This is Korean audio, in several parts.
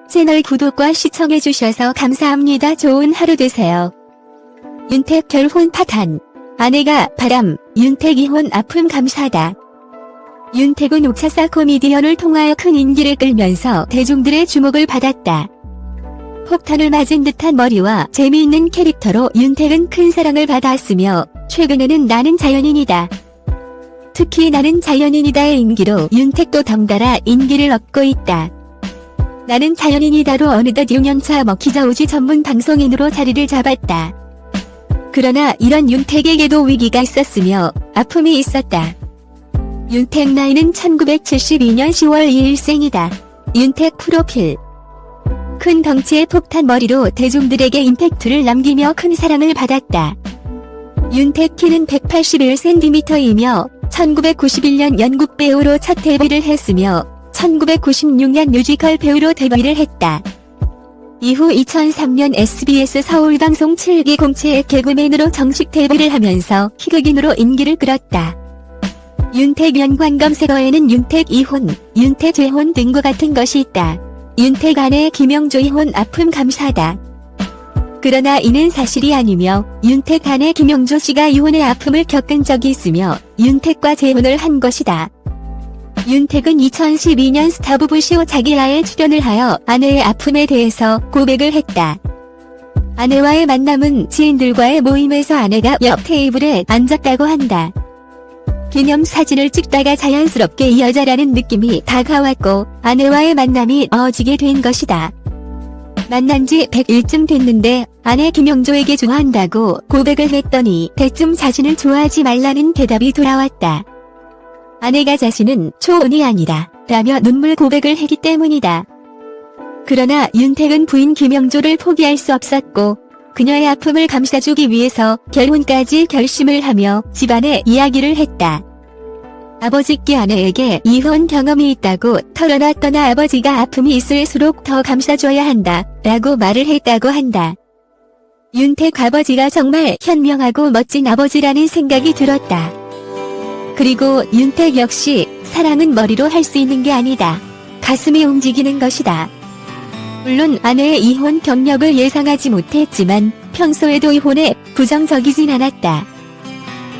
채널 구독과 시청해주셔서 감사합니다. 좋은 하루 되세요. 윤택 결혼 파탄. 아내가 바람, 윤택 이혼 아픔 감사다. 윤택은 옥차사 코미디언을 통하여 큰 인기를 끌면서 대중들의 주목을 받았다. 폭탄을 맞은 듯한 머리와 재미있는 캐릭터로 윤택은 큰 사랑을 받았으며 최근에는 나는 자연인이다. 특히 나는 자연인이다의 인기로 윤택도 덩달아 인기를 얻고 있다. 나는 자연인이다로 어느덧 6년차 먹히자오지 전문 방송인으로 자리를 잡았다. 그러나 이런 윤택에게도 위기가 있었으며 아픔이 있었다. 윤택 나이는 1972년 10월 2일 생이다. 윤택 프로필. 큰 덩치의 폭탄 머리로 대중들에게 임팩트를 남기며 큰 사랑을 받았다. 윤택 키는 181cm이며 1991년 연극 배우로 첫 데뷔를 했으며 1996년 뮤지컬 배우로 데뷔를 했다. 이후 2003년 SBS 서울방송 7기 공채 개그맨으로 정식 데뷔를 하면서 희극인으로 인기를 끌었다. 윤택 연관 검색어에는 윤택 이혼, 윤택 재혼 등과 같은 것이 있다. 윤택 아내 김영조 이혼 아픔 감사다. 그러나 이는 사실이 아니며 윤택 아내 김영조 씨가 이혼의 아픔을 겪은 적이 있으며 윤택과 재혼을 한 것이다. 윤택은 2012년 스타부부쇼 자기야에 출연을 하여 아내의 아픔에 대해서 고백을 했다. 아내와의 만남은 지인들과의 모임에서 아내가 옆 테이블에 앉았다고 한다. 기념사진을 찍다가 자연스럽게 이 여자라는 느낌이 다가왔고 아내와의 만남이 어지게 된 것이다. 만난 지 100일쯤 됐는데 아내 김영조에게 좋아한다고 고백을 했더니 대뜸 자신을 좋아하지 말라는 대답이 돌아왔다. 아내가 자신은 초혼이 아니라 라며 눈물 고백을 했기 때문이다. 그러나 윤택은 부인 김영조를 포기할 수 없었고 그녀의 아픔을 감싸주기 위해서 결혼까지 결심을 하며 집안에 이야기를 했다. 아버지께 아내에게 이혼 경험이 있다고 털어놨거나 아버지가 아픔이 있을수록 더 감싸줘야 한다 라고 말을 했다고 한다. 윤택 아버지가 정말 현명하고 멋진 아버지라는 생각이 들었다. 그리고 윤택 역시 사랑은 머리로 할 수 있는 게 아니다. 가슴이 움직이는 것이다. 물론 아내의 이혼 경력을 예상하지 못했지만 평소에도 이혼에 부정적이진 않았다.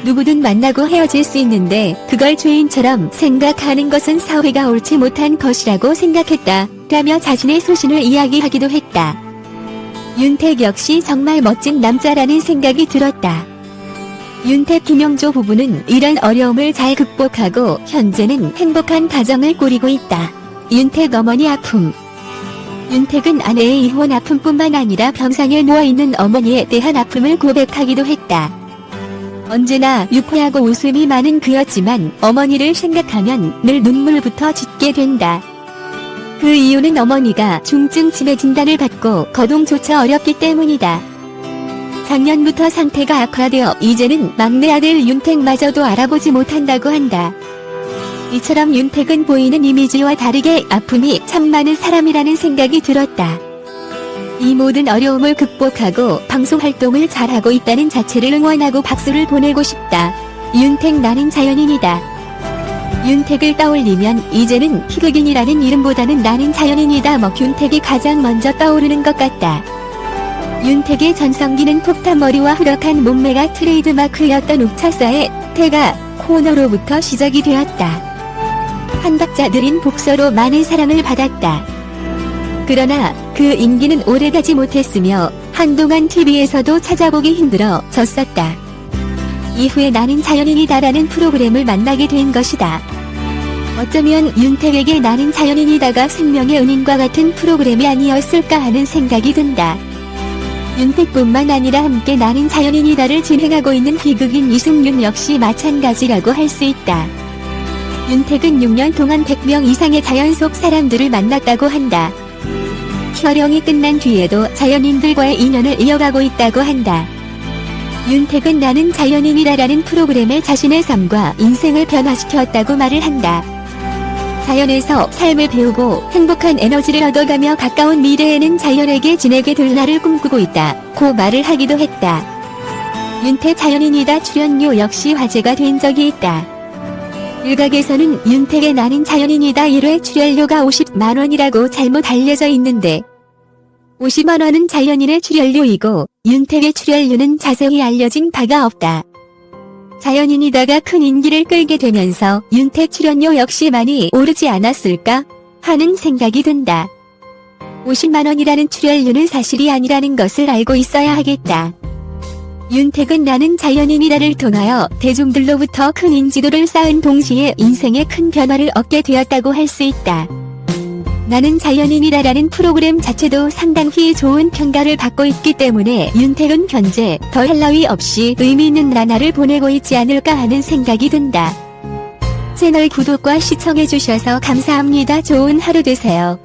누구든 만나고 헤어질 수 있는데 그걸 죄인처럼 생각하는 것은 사회가 옳지 못한 것이라고 생각했다 라며 자신의 소신을 이야기하기도 했다. 윤택 역시 정말 멋진 남자라는 생각이 들었다. 윤택 김영조 부부는 이런 어려움을 잘 극복하고 현재는 행복한 가정을 꾸리고 있다. 윤택 어머니 아픔. 윤택은 아내의 이혼 아픔뿐만 아니라 병상에 누워있는 어머니에 대한 아픔을 고백하기도 했다. 언제나 유쾌하고 웃음이 많은 그였지만 어머니를 생각하면 늘 눈물부터 짓게 된다. 그 이유는 어머니가 중증 치매 진단을 받고 거동조차 어렵기 때문이다. 작년부터 상태가 악화되어 이제는 막내 아들 윤택마저도 알아보지 못한다고 한다. 이처럼 윤택은 보이는 이미지와 다르게 아픔이 참 많은 사람이라는 생각이 들었다. 이 모든 어려움을 극복하고 방송 활동을 잘하고 있다는 자체를 응원하고 박수를 보내고 싶다. 윤택 나는 자연인이다. 윤택을 떠올리면 이제는 희극인이라는 이름보다는 나는 자연인이다 윤택이 가장 먼저 떠오르는 것 같다. 윤택의 전성기는 폭탄머리와 후덕한 몸매가 트레이드마크였던 옥차사의 태가 코너로부터 시작이 되었다. 한 박자 느린 복서로 많은 사랑을 받았다. 그러나 그 인기는 오래가지 못했으며 한동안 TV에서도 찾아보기 힘들어 졌었다. 이후에 나는 자연인이다라는 프로그램을 만나게 된 것이다. 어쩌면 윤택에게 나는 자연인이다가 생명의 은인과 같은 프로그램이 아니었을까 하는 생각이 든다. 윤택뿐만 아니라 함께 나는 자연인이다를 진행하고 있는 희극인 이승윤 역시 마찬가지라고 할 수 있다. 윤택은 6년 동안 100명 이상의 자연 속 사람들을 만났다고 한다. 촬영이 끝난 뒤에도 자연인들과의 인연을 이어가고 있다고 한다. 윤택은 나는 자연인이다라는 프로그램에 자신의 삶과 인생을 변화시켰다고 말을 한다. 자연에서 삶을 배우고 행복한 에너지를 얻어가며 가까운 미래에는 자연에게 지내게 될 날을 꿈꾸고 있다 고 말을 하기도 했다. 윤택 자연인이다 출연료 역시 화제가 된 적이 있다. 일각에서는 윤택의 나는 자연인이다 1회 출연료가 50만원이라고 잘못 알려져 있는데 50만원은 자연인의 출연료이고 윤택의 출연료는 자세히 알려진 바가 없다. 자연인이다가 큰 인기를 끌게 되면서 윤택 출연료 역시 많이 오르지 않았을까 하는 생각이 든다. 50만원이라는 출연료는 사실이 아니라는 것을 알고 있어야 하겠다. 윤택은 나는 자연인이다를 통하여 대중들로부터 큰 인지도를 쌓은 동시에 인생에 큰 변화를 얻게 되었다고 할 수 있다. 나는 자연인이다라는 프로그램 자체도 상당히 좋은 평가를 받고 있기 때문에 윤택은 현재 더할 나위 없이 의미 있는 나날을 보내고 있지 않을까 하는 생각이 든다. 채널 구독과 시청해주셔서 감사합니다. 좋은 하루 되세요.